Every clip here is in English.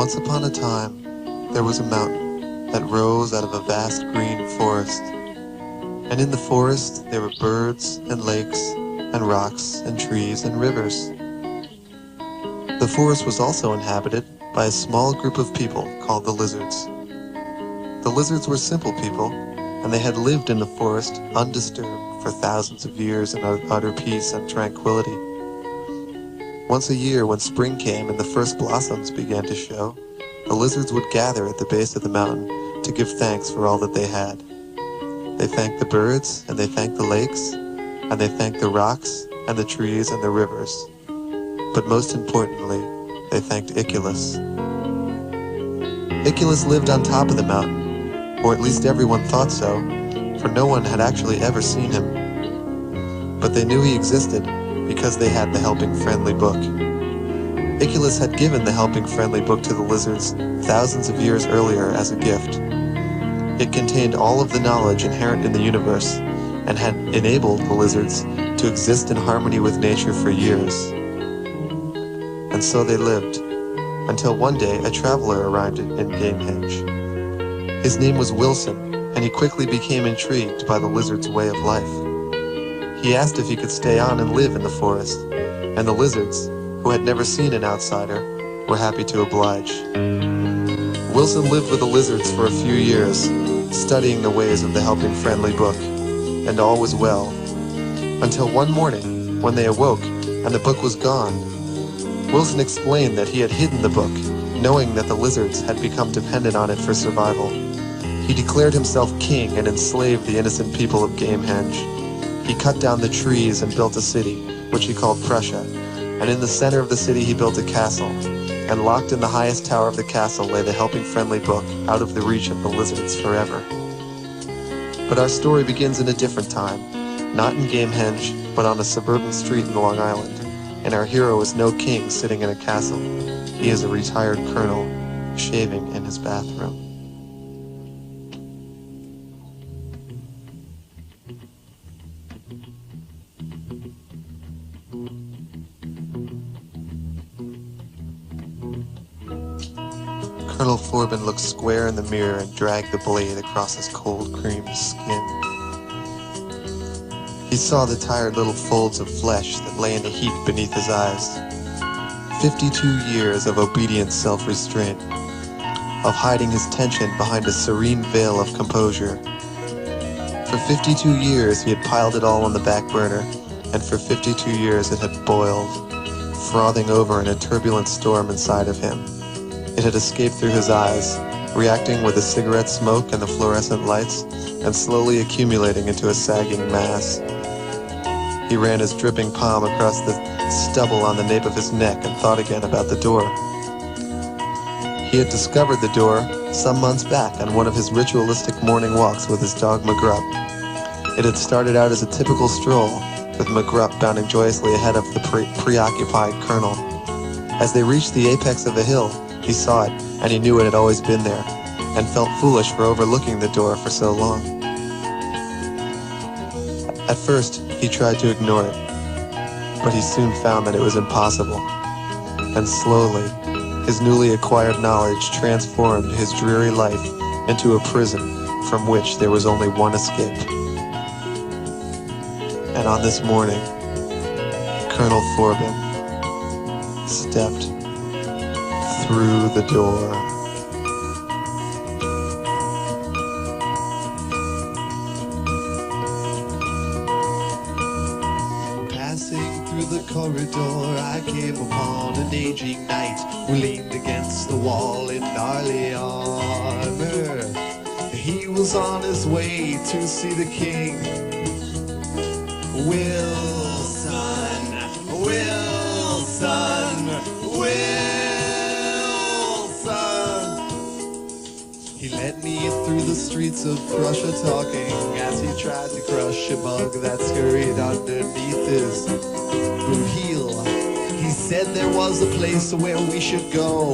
Once upon a time, there was a mountain that rose out of a vast green forest. And in the forest there were birds and lakes and rocks and trees and rivers. The forest was also inhabited by a small group of people called the lizards. The lizards were simple people, and they had lived in the forest undisturbed for thousands of years in utter peace and tranquility. Once a year, when spring came and the first blossoms began to show, the lizards would gather at the base of the mountain to give thanks for all that they had. They thanked the birds, and they thanked the lakes, and they thanked the rocks, and the trees, and the rivers. But most importantly, they thanked Iculus. Iculus lived on top of the mountain, or at least everyone thought so, for no one had actually ever seen him. But they knew he existed because they had the Helping Friendly Book. Iculus had given the Helping Friendly Book to the lizards thousands of years earlier as a gift. It contained all of the knowledge inherent in the universe and had enabled the lizards to exist in harmony with nature for years. And so they lived, until one day a traveler arrived in Gamehenge. His name was Wilson, and he quickly became intrigued by the lizard's way of life. He asked if he could stay on and live in the forest, and the lizards, who had never seen an outsider, were happy to oblige. Wilson lived with the lizards for a few years, studying the ways of the Helping Friendly Book, and all was well, until one morning, when they awoke and the book was gone. Wilson explained that he had hidden the book, knowing that the lizards had become dependent on it for survival. He declared himself king and enslaved the innocent people of Gamehenge. He cut down the trees and built a city, which he called Prussia, and in the center of the city he built a castle, and locked in the highest tower of the castle lay the Helping Friendly Book, out of the reach of the lizards forever. But our story begins in a different time, not in Gamehenge, but on a suburban street in Long Island, and our hero is no king sitting in a castle. He is a retired colonel, shaving in his bathroom. Colonel Forbin looked square in the mirror and dragged the blade across his cold, creamy skin. He saw the tired little folds of flesh that lay in a heap beneath his eyes. 52 years of obedient self-restraint, of hiding his tension behind a serene veil of composure. For 52 years he had piled it all on the back burner, and for 52 years it had boiled, frothing over in a turbulent storm inside of him. It had escaped through his eyes, reacting with the cigarette smoke and the fluorescent lights, and slowly accumulating into a sagging mass. He ran his dripping palm across the stubble on the nape of his neck and thought again about the door. He had discovered the door some months back on one of his ritualistic morning walks with his dog McGrupp. It had started out as a typical stroll, with McGrupp bounding joyously ahead of the preoccupied colonel. As they reached the apex of a hill, he saw it, and he knew it had always been there, and felt foolish for overlooking the door for so long. At first, he tried to ignore it, but he soon found that it was impossible. And slowly, his newly acquired knowledge transformed his dreary life into a prison from which there was only one escape. And on this morning, Colonel Forbin stepped through the door. Passing through the corridor, I came upon an aging knight who leaned against the wall in gnarly armor. He was on his way to see the king. Wilson, Wilson, Wilson. He led me through the streets of Prussia, talking as he tried to crush a bug that scurried underneath his boot heel. He said there was a place where we should go.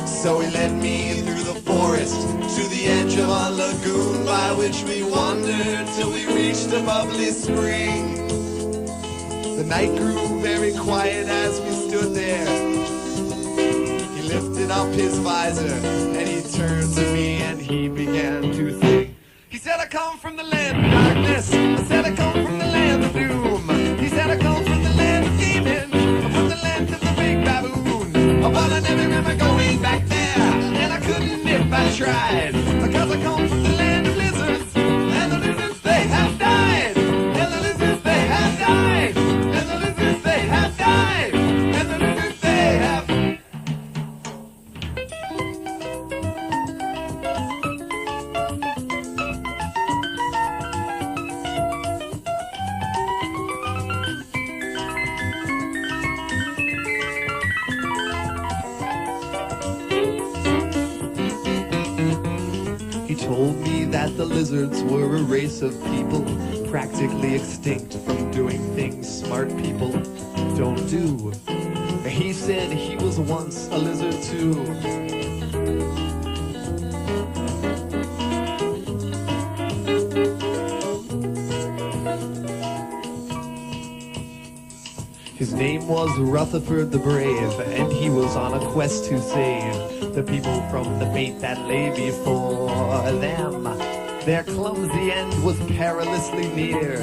So he led me through the forest to the edge of a lagoon, by which we wandered till we reached a bubbly spring. The night grew very quiet as we stood there. He lifted up his visor and he turned to me and he began to sing. He said, I come from the land of darkness. I said, I come from the land of doom. He said, I come from the land of demons. I'm from the land of the big baboon. But I never remember going back there, and I couldn't if I tried, because I come from the land of lizards, and the lizards they have died, and the lizards they have died, and the lizards they have died, and the lizards they have. He told me that the lizards were a race of people practically extinct from doing things smart people don't do. He said he was once a lizard too. His name was Rutherford the Brave, and he was on a quest to save the people from the fate that lay before them. Their clumsy end was perilously near.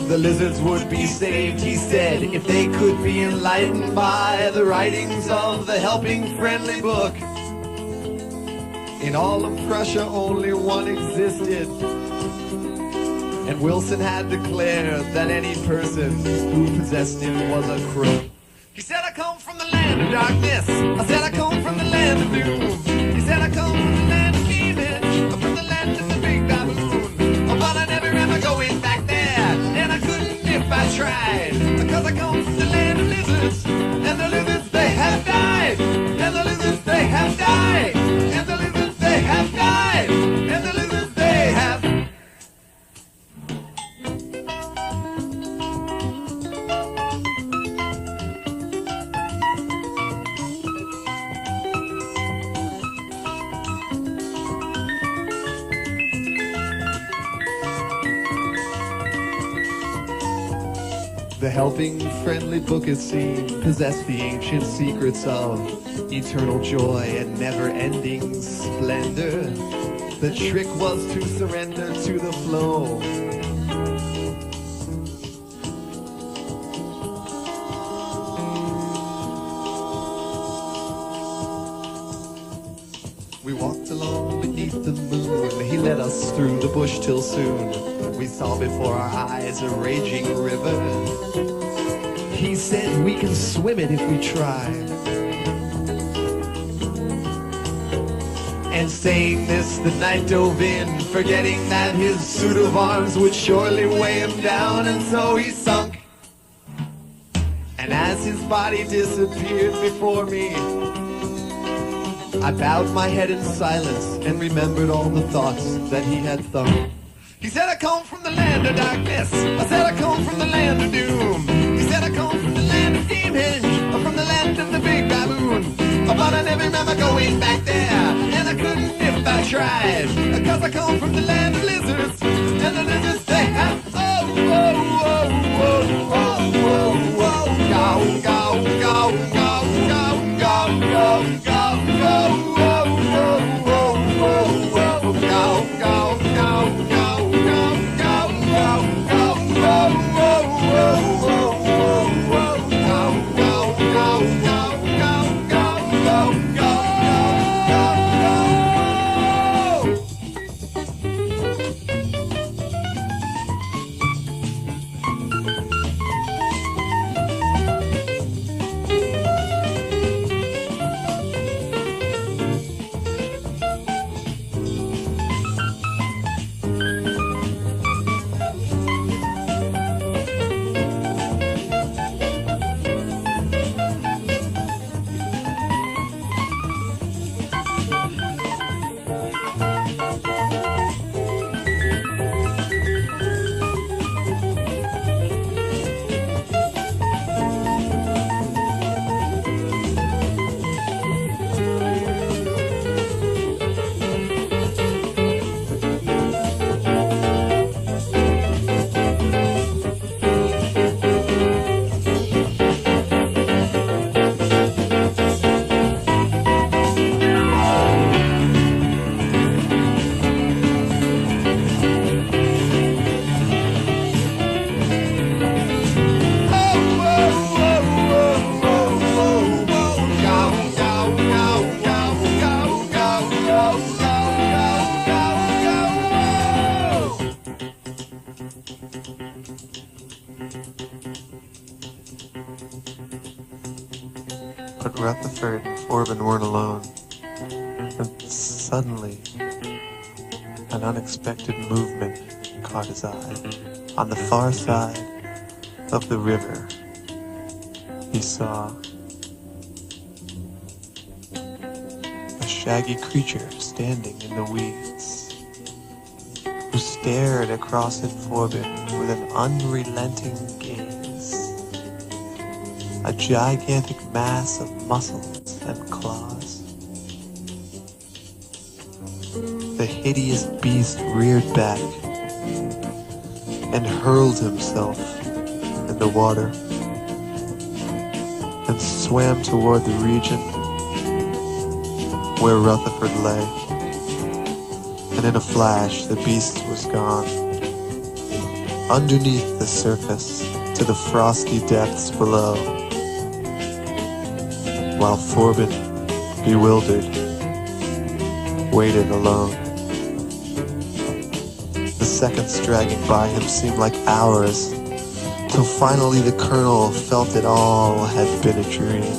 The lizards would be saved, he said, if they could be enlightened by the writings of the helping friendly book. In all of Prussia only one existed, and Wilson had declared that any person who possessed it was a crook. He said, I come from the land of darkness. I said, I come from the land of doom. He said, I come from the land of demons. I'm from the land of the big baboon. But I never remember going back there, and I couldn't if I tried, because I come from the land of lizards, and the lizards they have died, and the lizards they have died, and the lizards they have died, and the lizards they have. The helping friendly book, it seemed, possessed the ancient secrets of eternal joy and never-ending splendor. The trick was to surrender to the flow. We walked along beneath the moon. He led us through the bush till soon we saw before our eyes a raging river. He said we can swim it if we try. And saying this, the knight dove in, forgetting that his suit of arms would surely weigh him down, and so he sunk. And as his body disappeared before me, I bowed my head in silence and remembered all the thoughts that he had thunk. He said, I come from the land of darkness. I said, I come from the land of doom. He said, I come from the land of demons. I'm from the land of the big baboon. But I never remember going back there, and I couldn't if I tried, because I come from the land of lizards, and the lizards they have. Oh, oh, oh, oh, oh, oh, oh, go, go, go, go, go, go, go, go, go, oh, oh, oh, oh, oh, go, go, go, go. Rutherford and Forbin weren't alone. And suddenly, an unexpected movement caught his eye. On the far side of the river, he saw a shaggy creature standing in the weeds, who stared across at Forbin with an unrelenting gaze. A gigantic mass of muscles and claws. The hideous beast reared back and hurled himself in the water and swam toward the region where Rutherford lay. And in a flash, the beast was gone. Underneath the surface, to the frosty depths below, while Forbin, bewildered, waited alone. The seconds dragging by him seemed like hours, till finally the Colonel felt it all had been a dream.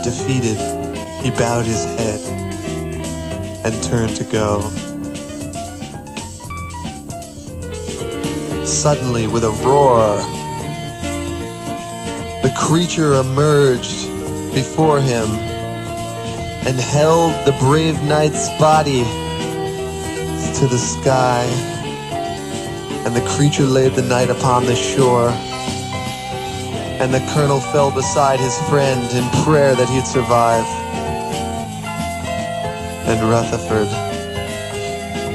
Defeated, he bowed his head and turned to go. Suddenly, with a roar, the creature emerged before him and held the brave knight's body to the sky. And the creature laid the knight upon the shore. And the Colonel fell beside his friend in prayer that he'd survive. And Rutherford,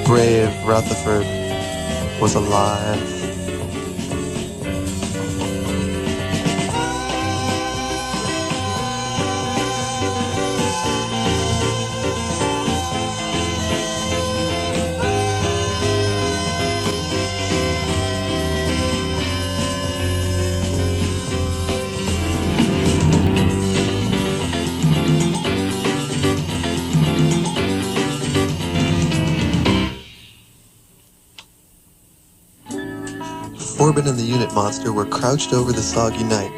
brave Rutherford, was alive. Forbin and the unit monster were crouched over the soggy knight,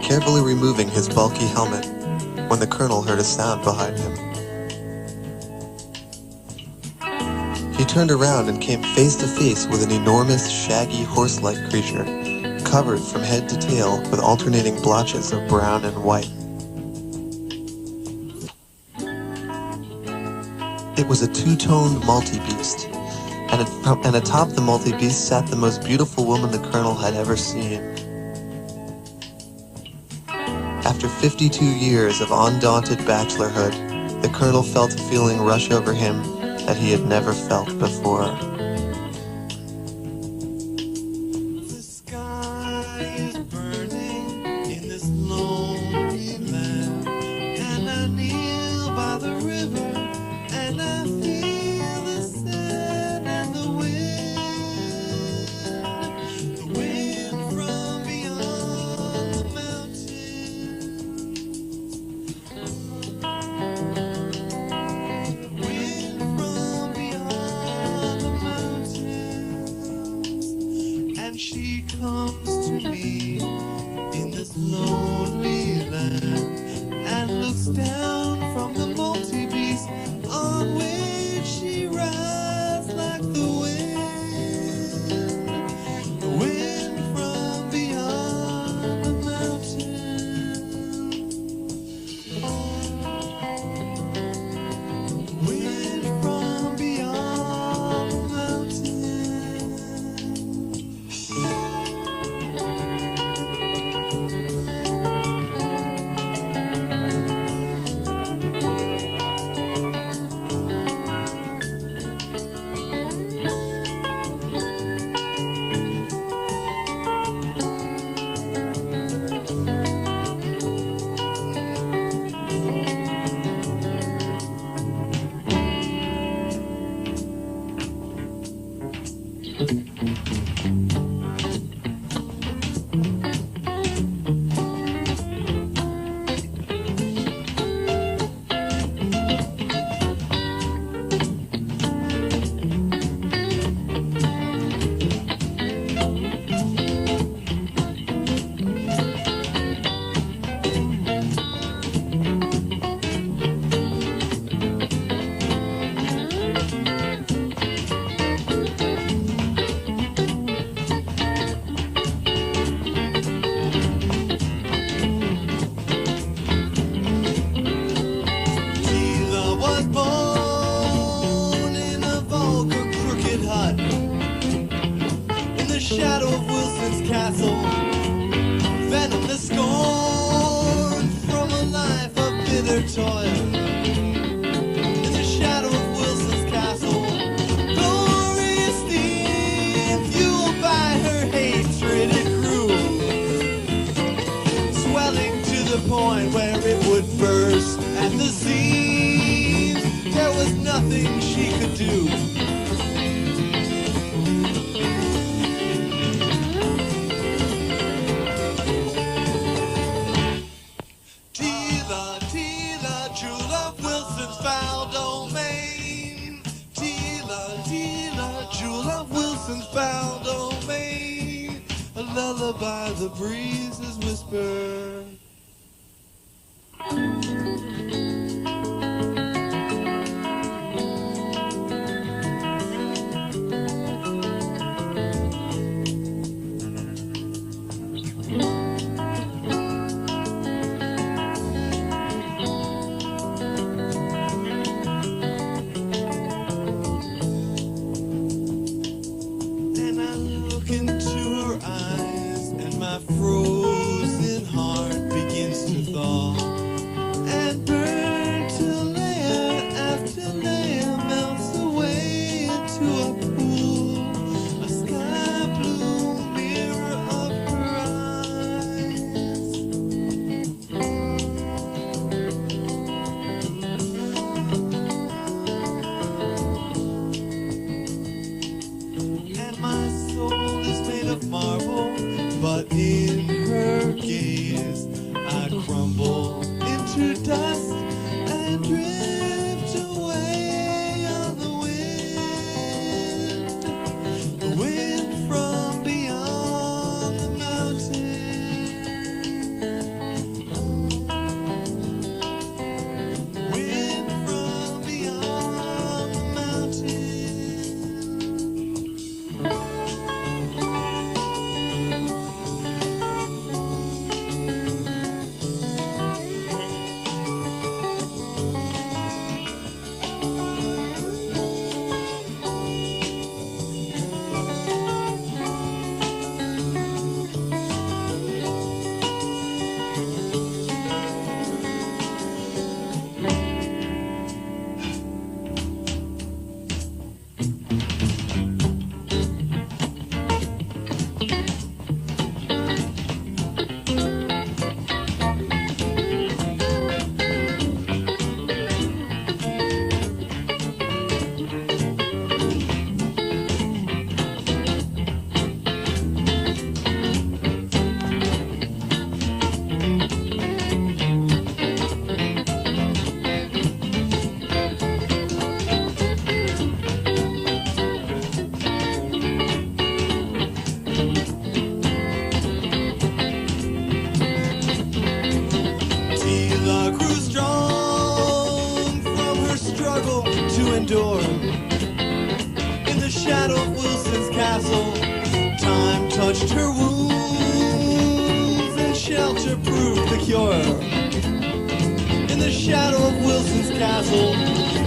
carefully removing his bulky helmet, when the Colonel heard a sound behind him. He turned around and came face to face with an enormous, shaggy, horse-like creature, covered from head to tail with alternating blotches of brown and white. It was a two-toned multi-beast, and atop the multi-beast sat the most beautiful woman the Colonel had ever seen. After 52 years of undaunted bachelorhood, the Colonel felt a feeling rush over him that he had never felt before. The sky is burning in this lonely land, and I kneel by the river, and I feel the sand and the wind from beyond the mountains, wind from beyond the mountains, and she comes to me in this lonely land, and looks down from the multi-beast on which she rides like the wind from beyond the mountains, wind from beyond the he could do. Tila, Tila, true love Wilson's foul domain. Tila, Tila, true love Wilson's foul domain. A lullaby the breezes whisper. And I look into her eyes, and my frozen heart begins to thaw and burn till layer after layer melts away into a pool, a sky blue mirror of her eyes. And my soul is made of marble, but in her gaze I crumble into dust and drift away on the wind from beyond the mountain, wind from beyond the mountain. Tila grew strong from her struggle to endure. In the shadow of Wilson's castle, time touched her wounds and shelter proved the cure. In the shadow of Wilson's castle,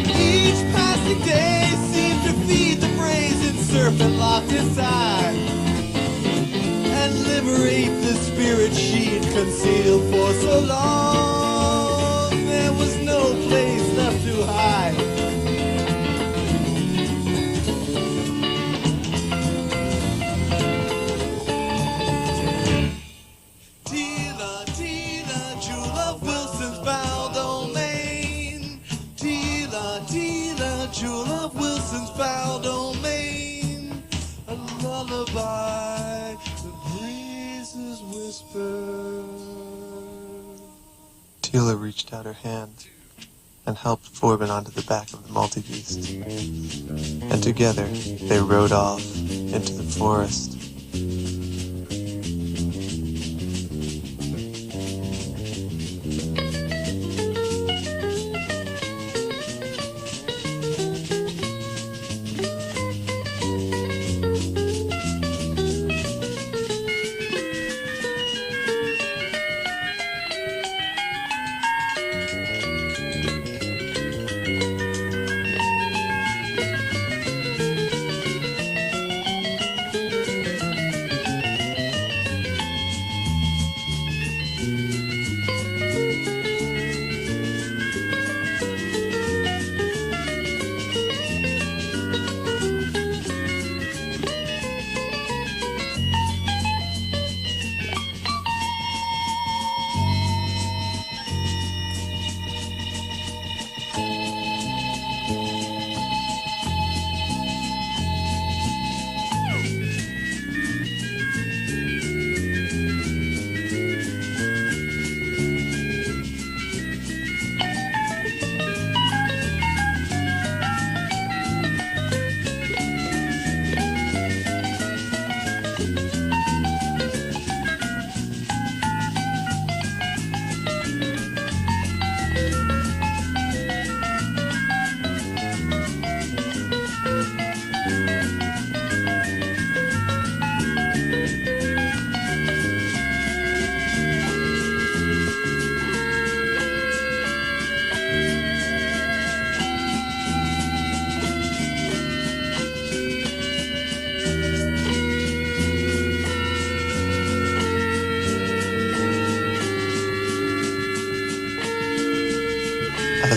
each passing day seemed to feed the brazen serpent locked inside and liberate the spirit she'd concealed for so long. There was no place left to hide. Tila, Tila, true love Wilson's foul domain. Tila, Tila, true love Wilson's foul domain. A lullaby the breezes whisper. Tila reached out her hand and helped Forbin onto the back of the multi-beast. And together they rode off into the forest.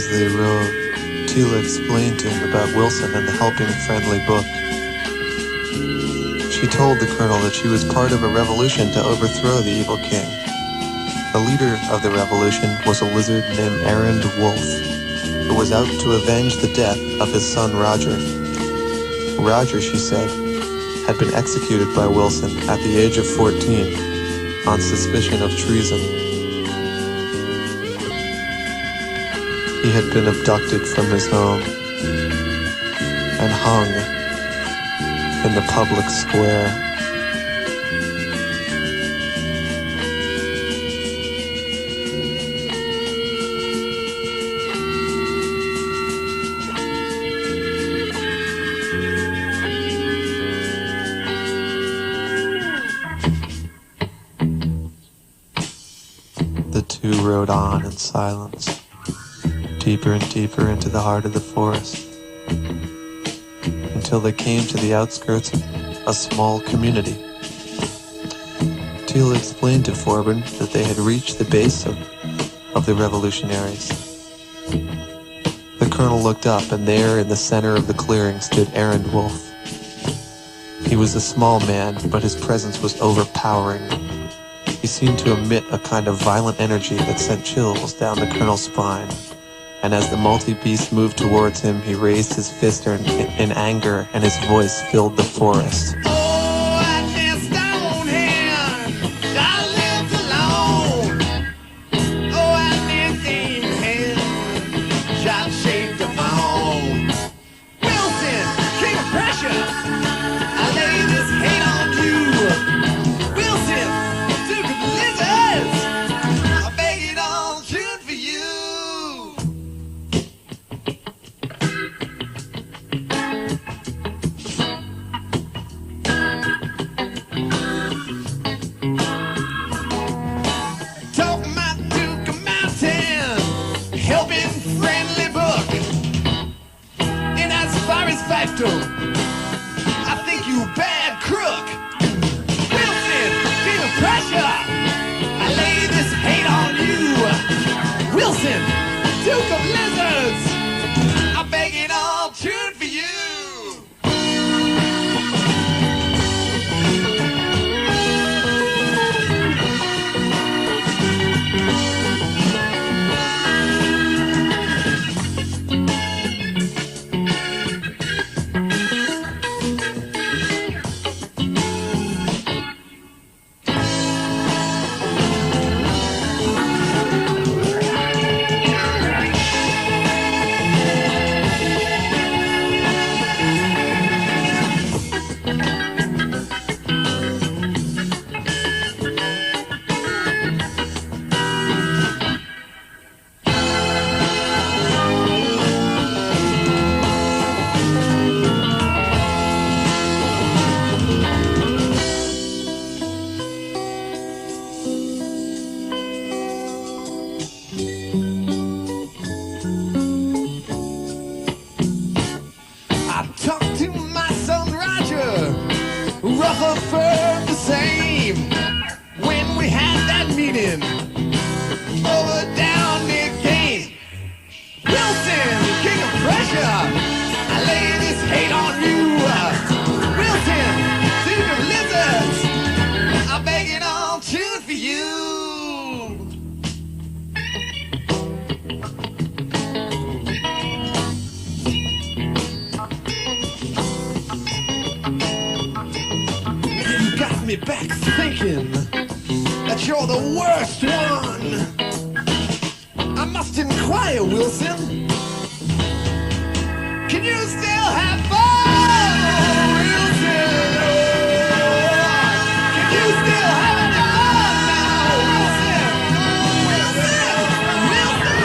As they rode, Tila explained to him about Wilson and the helping friendly book. She told the colonel that she was part of a revolution to overthrow the evil king. The leader of the revolution was a lizard named Errand Wolf, who was out to avenge the death of his son Roger. Roger, she said, had been executed by Wilson at the age of 14 on suspicion of treason. He had been abducted from his home and hung in the public square. The two rode on in silence, deeper and deeper into the heart of the forest, until they came to the outskirts of a small community. Tila explained to Forbin that they had reached the base of the revolutionaries. The colonel looked up, and there in the center of the clearing stood Errand Wolf. He was a small man, but his presence was overpowering. He seemed to emit a kind of violent energy that sent chills down the colonel's spine. And as the multi-beast moved towards him, he raised his fist in anger, and his voice filled the forest. I think you bad crook. Wilson, king of pressure. I lay this hate on you. Wilson, Duke of Lizards. I beg it all tuned for you. Rutherford the same. When we had that meeting over down near Gaines. Wilson, king of pressure. I lay this hate on you. Wilson, duke of lizards. I beg it all tuned for you. Me back thinking that you're the worst one. I must inquire, Wilson, can you still have fun, Wilson? Can you still have fun now, Wilson? Wilson, Wilson,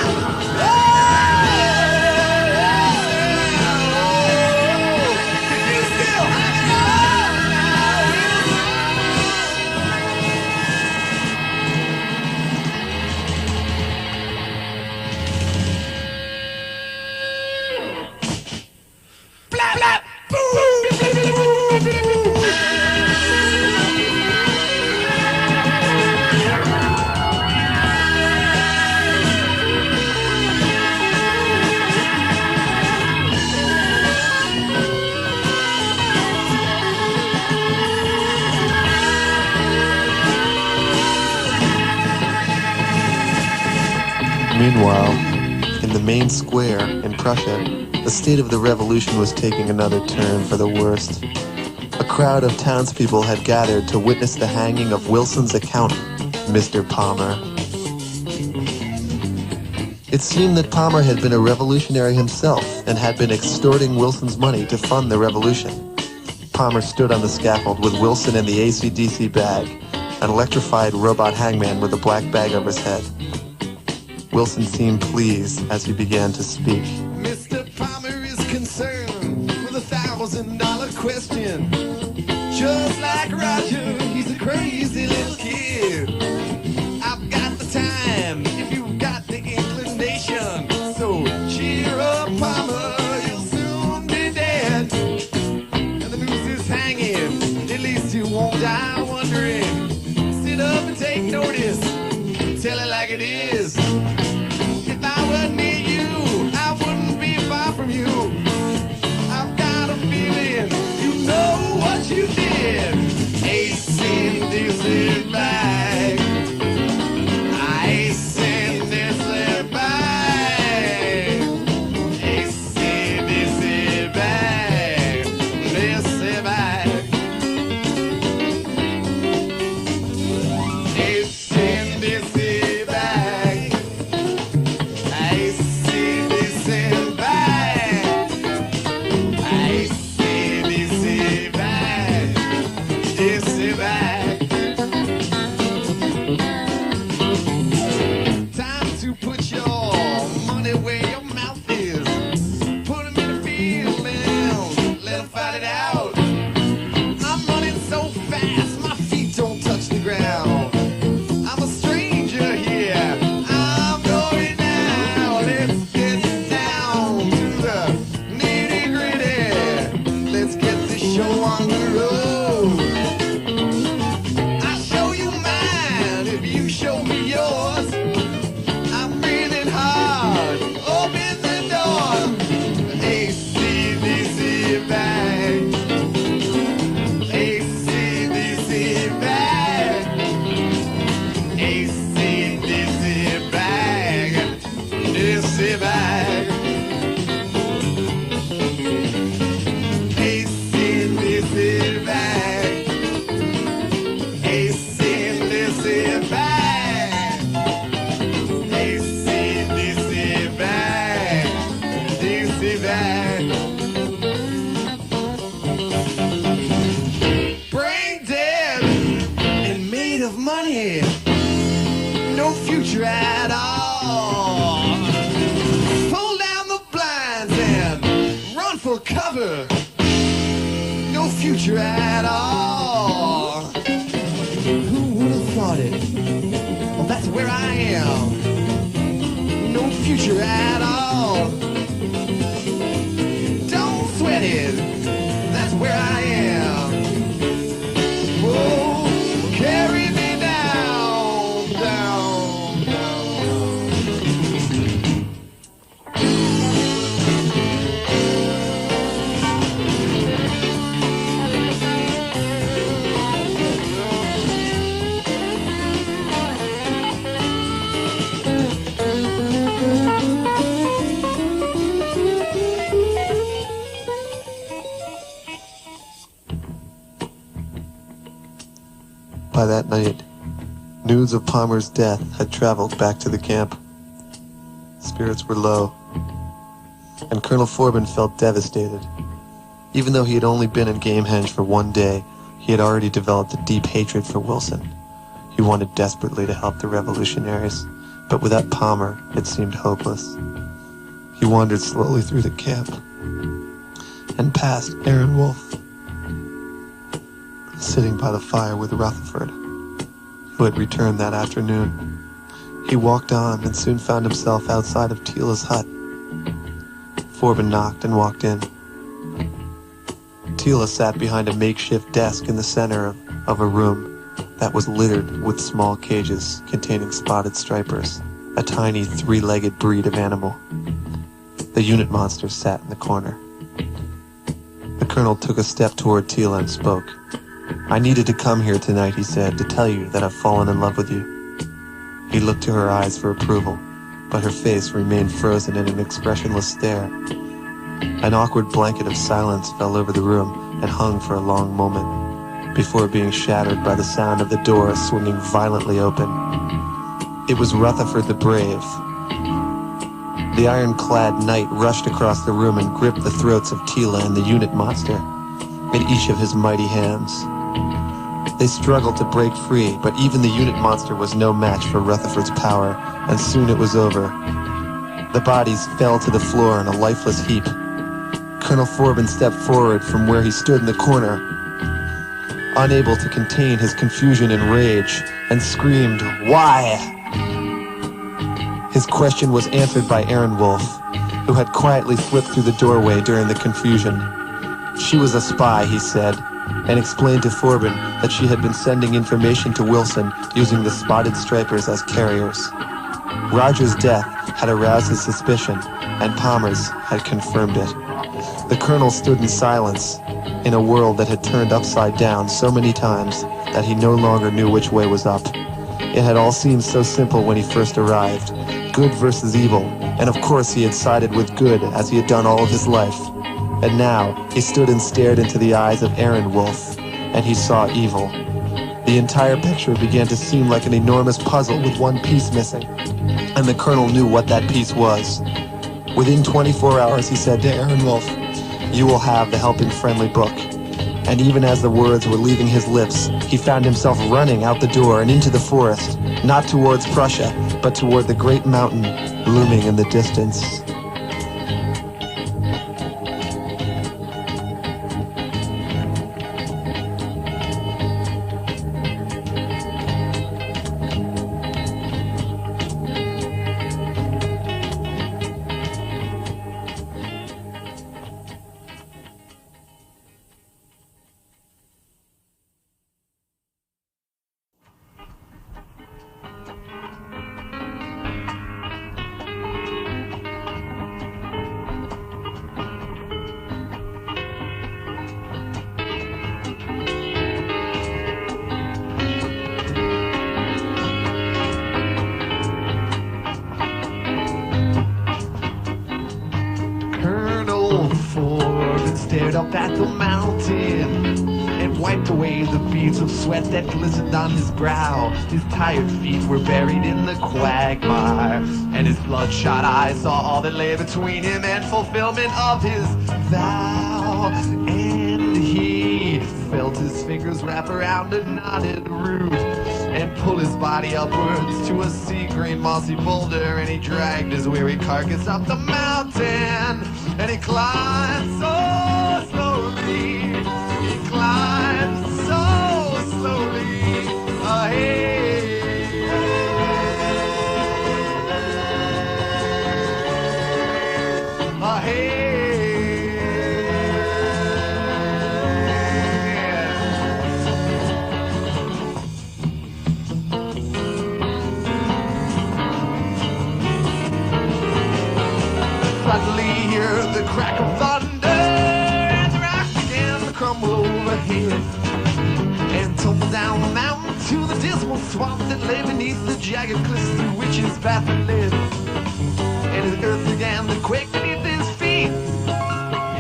can you still have fun now, Wilson? Blah, blah. Meanwhile, in the main square in Prussia, the state of the revolution was taking another turn for the worst. A crowd of townspeople had gathered to witness the hanging of Wilson's accountant, Mr. Palmer. It seemed that Palmer had been a revolutionary himself and had been extorting Wilson's money to fund the revolution. Palmer stood on the scaffold with Wilson in the AC/DC bag, an electrified robot hangman with a black bag over his head. Wilson seemed pleased as he began to speak. Mr. Palmer is concerned with $1,000 question. Just like Roger, he's a crazy little kid. I've got the time if you've got the inclination. So cheer up, Palmer, you'll soon be dead. And the noose is hanging, at least you won't die wondering. Sit up and take notice, tell it like it is. If I were near you, I wouldn't be far from you. I've got a feeling you know what you did. Ace in this bag. Ace in this bag. Ace in this bag. This bag. Ace in this bag. Ace in this bag. Ace in this bag. This bag. Time to put your money where your mouth is. Put 'em in the field and let 'em fight it out. I'm running so fast, my feet don't touch the ground. I'm a stranger here. I'm going now. Let's get down to the nitty-gritty. Let's get the show on the road. I'll show you mine if you show me yours. I'm breathing hard. Open the door. AC/DC bag. AC/DC bag. AC/DC bag. DC bag. AC/DC bag. AC/DC bag. AC/DC bag. DC bag. Brain dead and made of money. No future at all. Pull down the blinds and run for cover. No future at all. Who would have thought it? Well, that's where I am. No future at all. Don't sweat it. That's where I am. Whoa, carry me down, down, down. By that night, news of Palmer's death had traveled back to the camp. Spirits were low, and Colonel Forbin felt devastated. Even though he had only been in Gamehenge for one day, he had already developed a deep hatred for Wilson. He wanted desperately to help the revolutionaries, but without Palmer, it seemed hopeless. He wandered slowly through the camp and passed Aaron Wolf, sitting by the fire with Rutherford, who had returned that afternoon. He walked on and soon found himself outside of Tila's hut. Forbin knocked and walked in. Tila sat behind a makeshift desk in the center of a room that was littered with small cages containing spotted stripers, a tiny three-legged breed of animal. The unit monster sat in the corner. The colonel took a step toward Tila and spoke. "I needed to come here tonight," he said, "to tell you that I've fallen in love with you." He looked to her eyes for approval, but her face remained frozen in an expressionless stare. An awkward blanket of silence fell over the room and hung for a long moment, before being shattered by the sound of the door swinging violently open. It was Rutherford the Brave. The ironclad knight rushed across the room and gripped the throats of Tila and the unit monster in each of his mighty hands. They struggled to break free, but even the unit monster was no match for Rutherford's power, and soon it was over. The bodies fell to the floor in a lifeless heap. Colonel Forbin stepped forward from where he stood in the corner, unable to contain his confusion and rage, and screamed, "Why?" His question was answered by Aaron Wolf, who had quietly slipped through the doorway during the confusion. She was a spy, he said, and explained to Forbin that she had been sending information to Wilson using the spotted stripers as carriers. Roger's death had aroused his suspicion, and Palmer's had confirmed it. The colonel stood in silence, in a world that had turned upside down so many times that he no longer knew which way was up. It had all seemed so simple when he first arrived. Good versus evil, and of course he had sided with good as he had done all of his life. And now he stood and stared into the eyes of Aaron Wolf, and he saw evil. The entire picture began to seem like an enormous puzzle with one piece missing, and the colonel knew what that piece was. Within 24 hours, he said to Aaron Wolf, "You will have the Helping Friendly book." And even as the words were leaving his lips, he found himself running out the door and into the forest, not towards Prussia, but toward the great mountain looming in the distance. Stared up at the mountain and wiped away the beads of sweat that glistened on his brow. His tired feet were buried in the quagmire, and his bloodshot eyes saw all that lay between him and fulfillment of his vow. And he felt his fingers wrap around a knotted root and pull his body upwards to a sea-green mossy boulder, and he dragged his weary carcass up the mountain, and he climbed so slowly, he climbed so slowly, Suddenly hear the crack of thunder, and the rocks began to crumble overhead and tumble down the mountain to the dismal swamp that lay beneath the jagged cliffs through which his path had led. And the earth began to quake beneath his feet,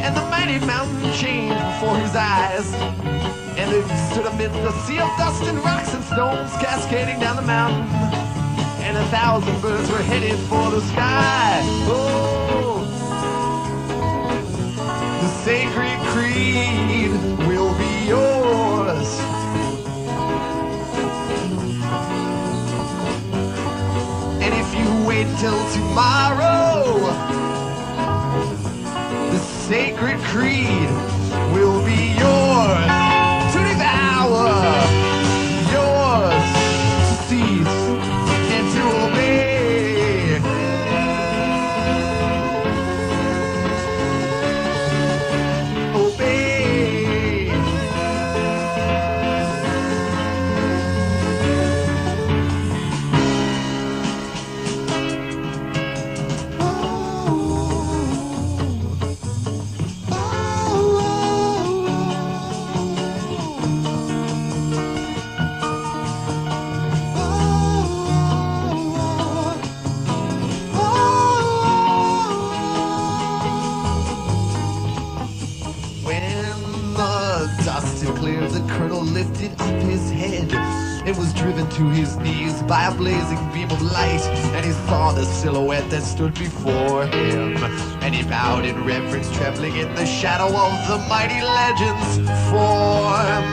and the mighty mountain changed before his eyes, and they stood amidst a sea of dust and rocks and stones cascading down the mountain, and 1,000 birds were headed for the sky. Oh, the sacred creed will be yours. And if you wait till tomorrow, the sacred creed will be yours to devour, yours to seize and to obey. Oh, dust had cleared, the colonel lifted up his head and was driven to his knees by a blazing beam of light, and he saw the silhouette that stood before him, and he bowed in reverence, trembling in the shadow of the mighty legend's form.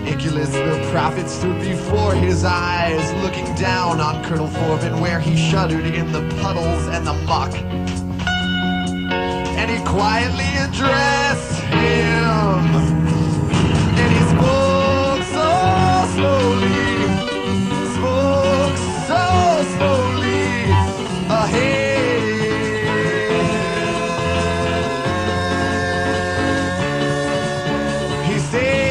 Iculus the prophet stood before his eyes, looking down on Colonel Forbin where he shuddered in the puddles and the muck. And he quietly addressed him, and he spoke so slowly, spoke so slowly ahead. He said,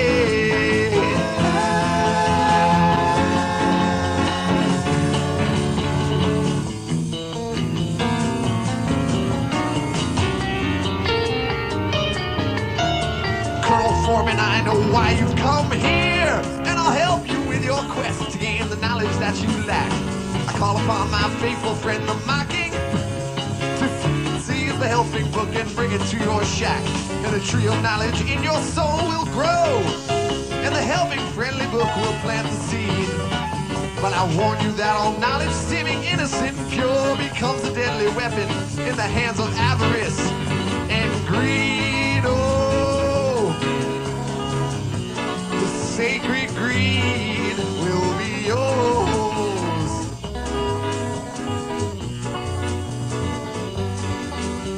Foreman, I know why you've come here, and I'll help you with your quest to gain the knowledge that you lack. I call upon my faithful friend, the Mocking, to seize the helping book and bring it to your shack. And the tree of knowledge in your soul will grow, and the helping friendly book will plant the seed. But I warn you that all knowledge seeming innocent and pure becomes a deadly weapon in the hands of avarice and greed. Oh, sacred greed will be yours.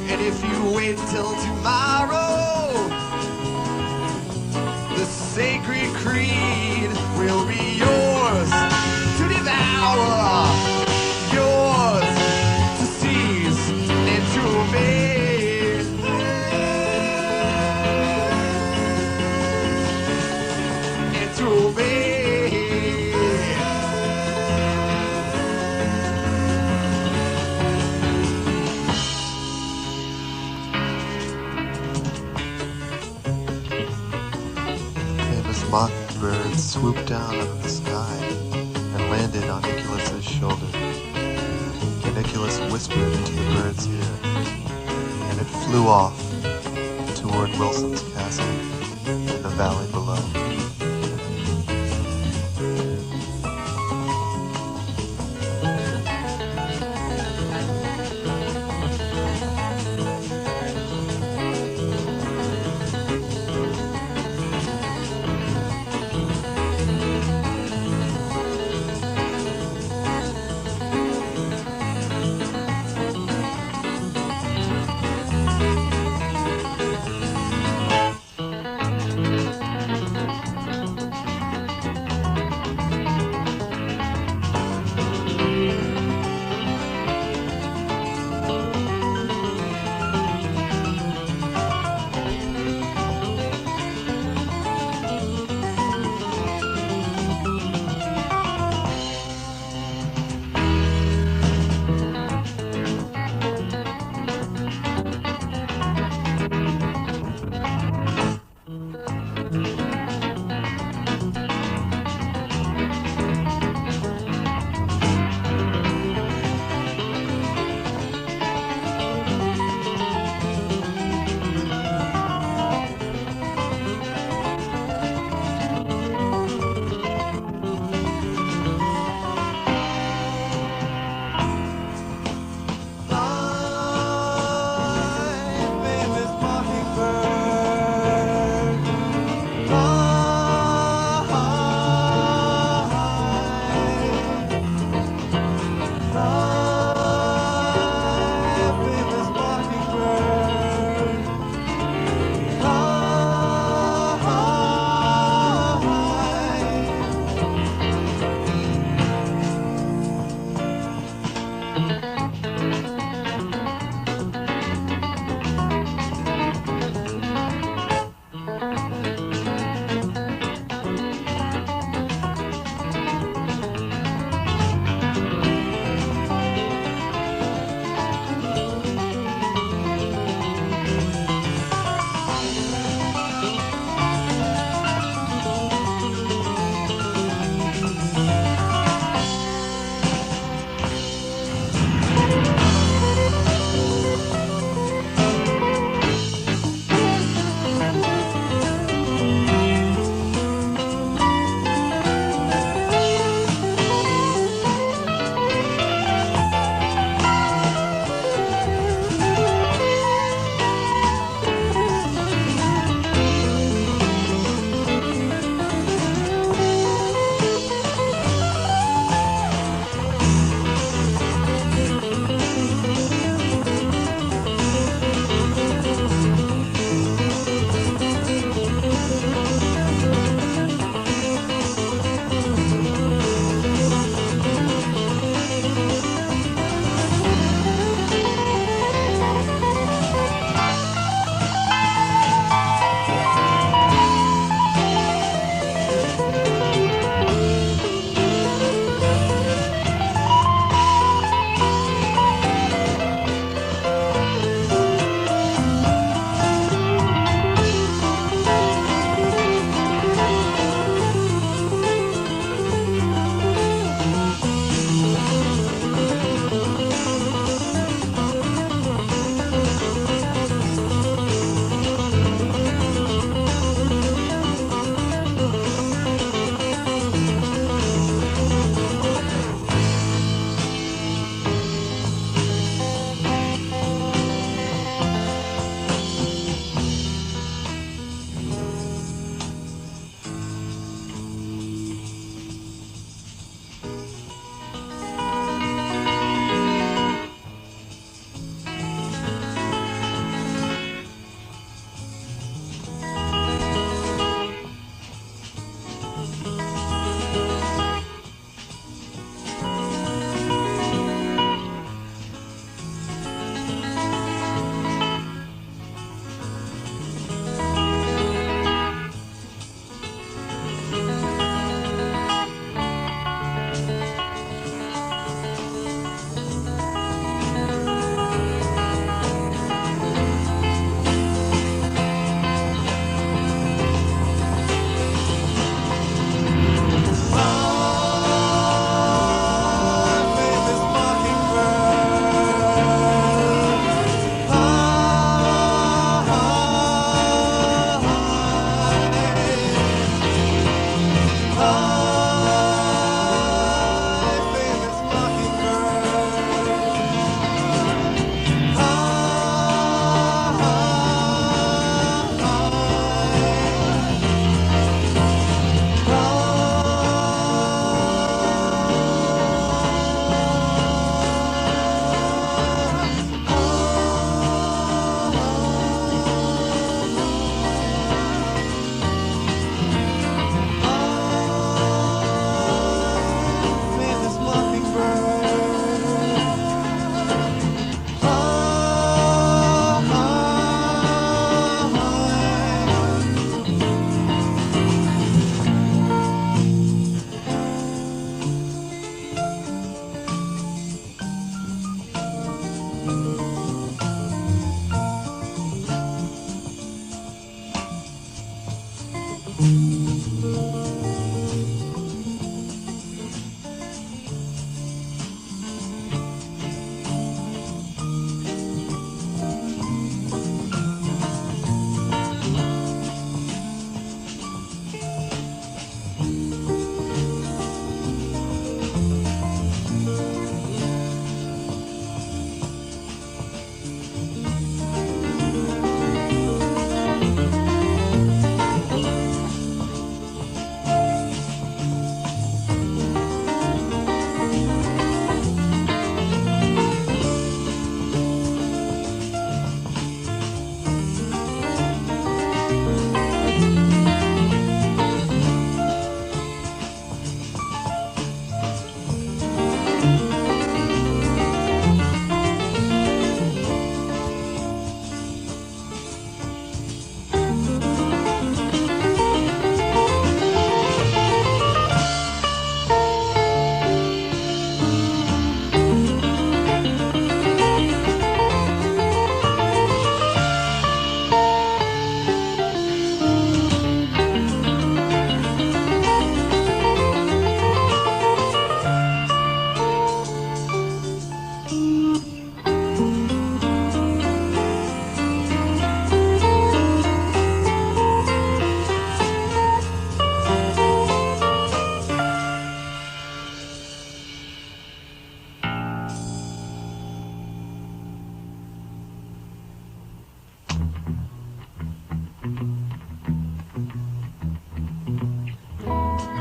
And if you wait till tomorrow, the sacred creed will be yours to devour, yours to seize and to obey. Mockingbird swooped down out of the sky and landed on Iculus's shoulder. And Iculus whispered into the bird's ear, and it flew off toward Wilson's castle in the valley below.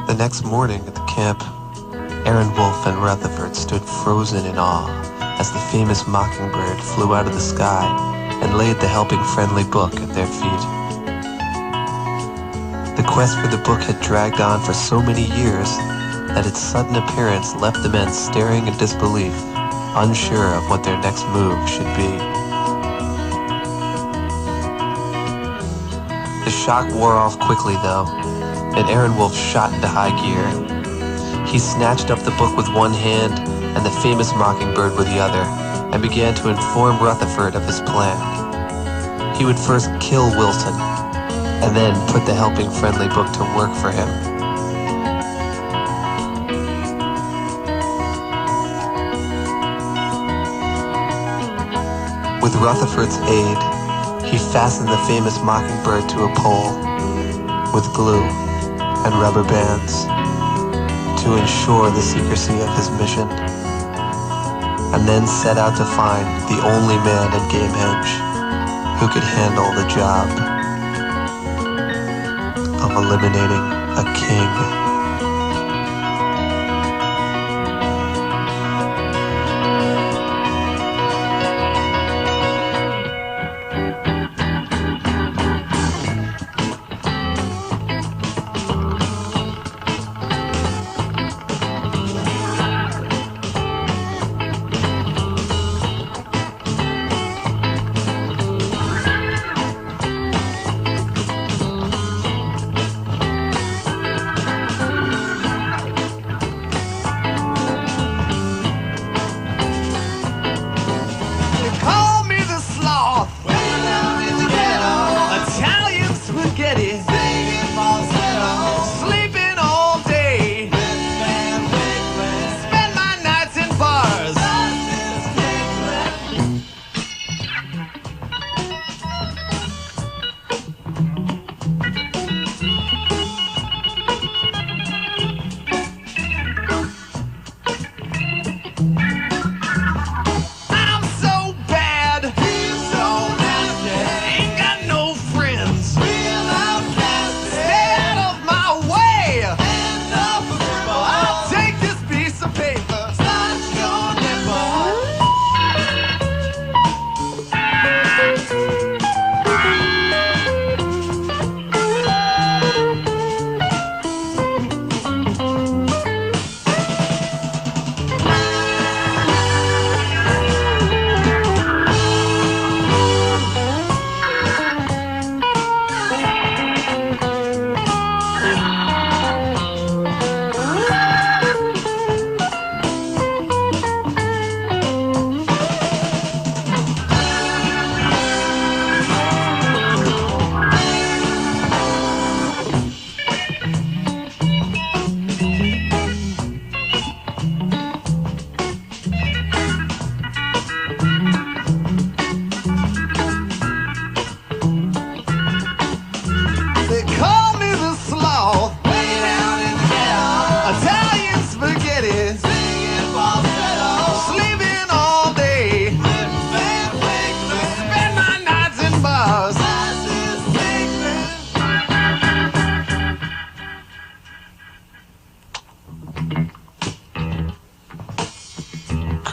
The next morning at the camp, Aaron Wolf and Rutherford stood frozen in awe as the famous mockingbird flew out of the sky and laid the helping friendly book at their feet. The quest for the book had dragged on for so many years that its sudden appearance left the men staring in disbelief, unsure of what their next move should be. The shock wore off quickly though, and Aaron Wolf shot into high gear. He snatched up the book with one hand and the famous mockingbird with the other, and began to inform Rutherford of his plan. He would first kill Wilson, and then put the helping friendly book to work for him. With Rutherford's aid, he fastened the famous mockingbird to a pole with glue and rubber bands to ensure the secrecy of his mission, and then set out to find the only man in Gamehenge who could handle the job of eliminating a king.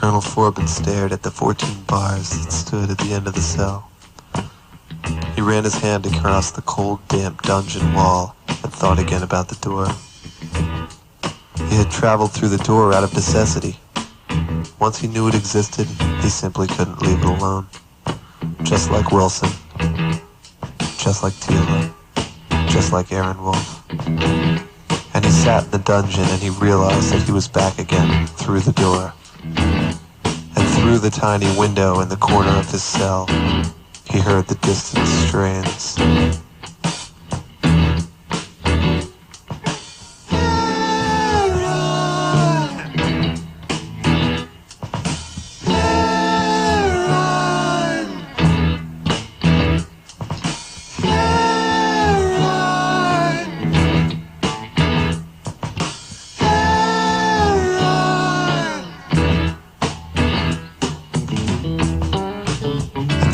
Colonel Forbin stared at the 14 bars that stood at the end of the cell. He ran his hand across the cold, damp dungeon wall and thought again about the door. He had traveled through the door out of necessity. Once he knew it existed, he simply couldn't leave it alone. Just like Wilson. Just like Tila. Just like Aaron Wolf. And he sat in the dungeon and he realized that he was back again through the door. And through the tiny window in the corner of his cell, he heard the distant strains.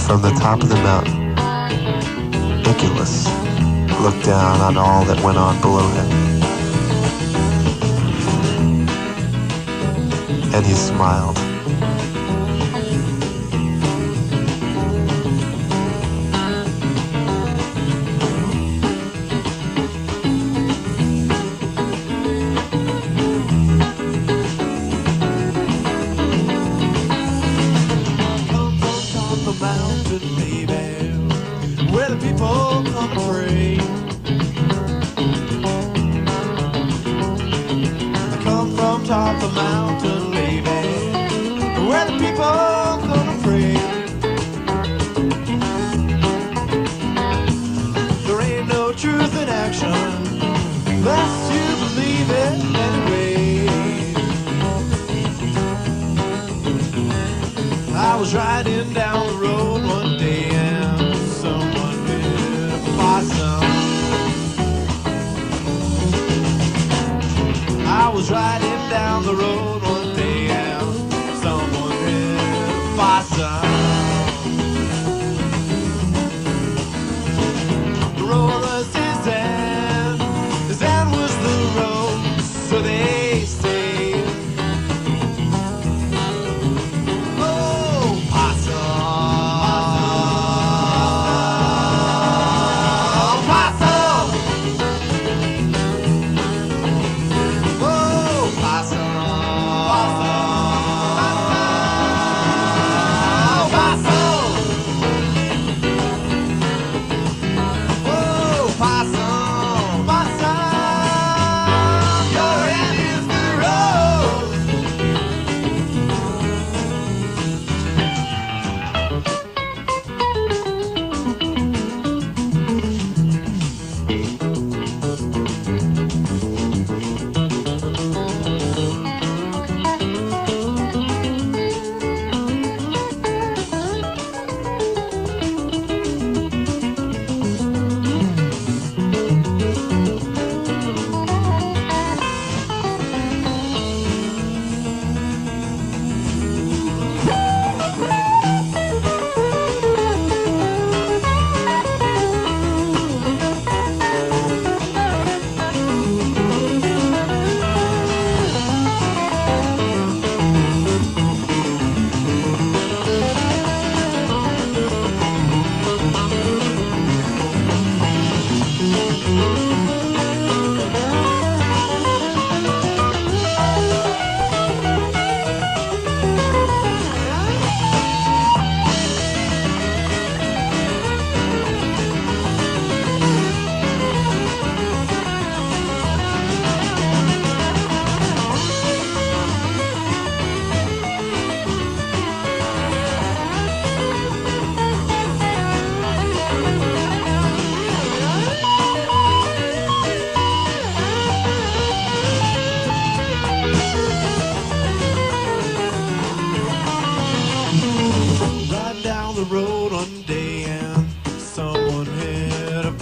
From the top of the mountain, Iculus looked down on all that went on below him. And he smiled. Top the mountain, baby, where the people gonna pray. There ain't no truth in action, unless you believe it anyway. I was riding down the road one day and someone hit a possum. I was riding down the road one day and someone hit a possum. The road was his end was the road, so they say. Oh, possum, possum.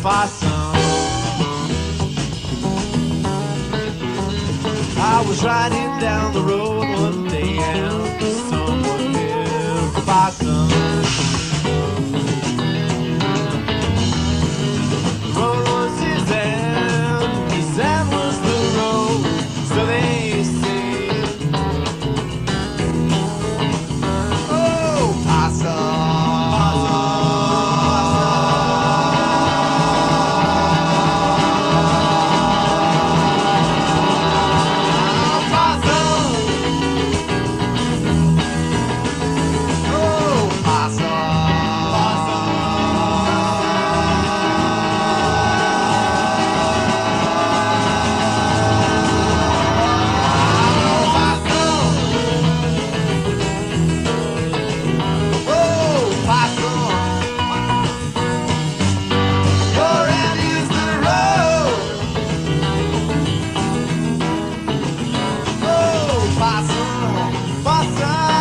possum. I was riding down the road one day and someone hit a possum. The road was his end was the road, so they say. Faça